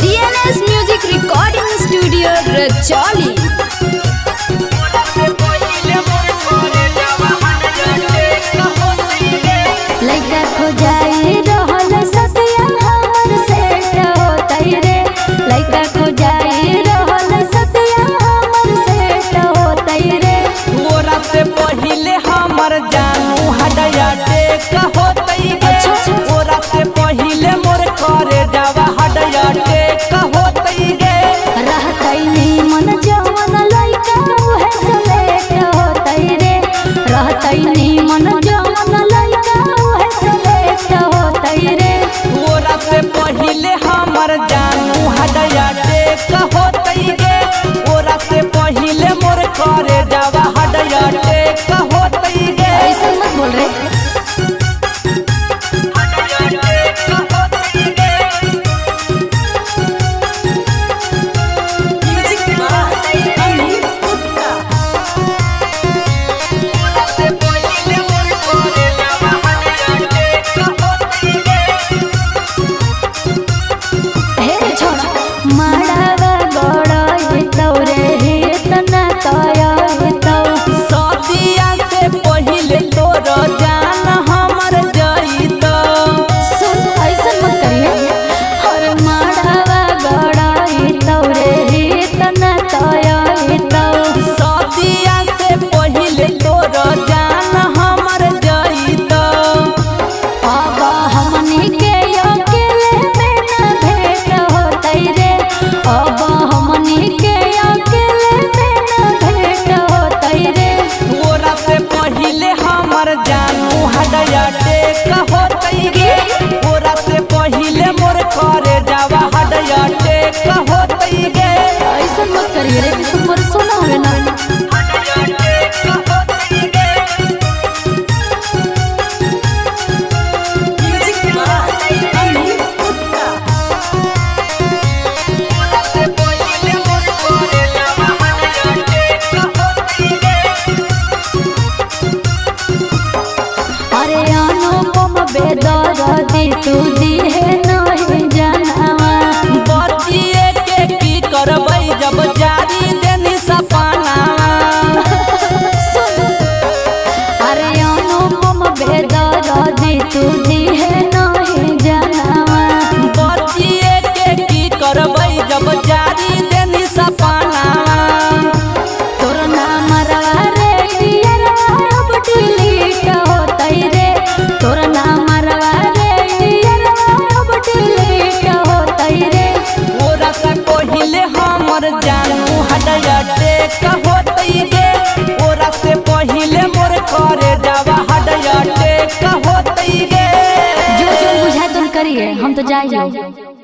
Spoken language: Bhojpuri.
DNS Music Recording Studio Rajoli। लइका खोजाई रहल सतिया हमर सेट होतै रे। लइका खोजाई रहल सतिया हमर सेट होतै रे। तोरा से पहिले हमर जानू हडया टेक होतै गे। तोरा से पहिले मोर करे जावा हडया टेक होतै गे। रहतै नीमन जवन लइका उहे सेट होतै रे। रहतै नीमन जवन लइका उहे सेट होतै रे। तोरा से पहिले हमर जानू हडया टेक होतै गे। तोरा से पहिले मोर करे जावा हडया टेक होतै गे। ऐसे मत बोल रे। माड़ावा गड़ै तौरे हेतना तय तौ। सदिया से पहिले तोर जान हमर जइतो। सुन ऐसन मत करिए। हर माड़ावा गड़ै तौरे हेतना तय तौ। सदिया से पहिले तोर जान हमर जइतो। अब हमनी के अकेले में न भेंट होतै रे। अब हमनी के अकेले में न भेंट होतै रे। तोरा से पहिले हमर जानू हडया टेक होतै गे। तोरा से पहिले मोर करे जावा हडया टेक होतै गे। ऐसन मत करिए रे कि तुम मोर सोना होवे ना। अरे अनुपम बेदर्दी तू दिहे नहीं जानवा। बचिए के की करबै जब जारी देनी सपना। अरे अनुपम बेदर्दी तू दिहे नहीं जानवा। बचिए के की करबै जब जारी देनी सपना। तोर नाम रवा रे डियरवा अब डिलीट होतै रे। तोर नाम रवा रे डियरवा अब डिलीट होतै रे। तोरा से पहिले हमर जानू हडया टेक होतै गे। तोरा से पहिले मोर करे जावा हडया टेक होतै गे। जो जो बुझाए तुम करिए, हम तो जाइए।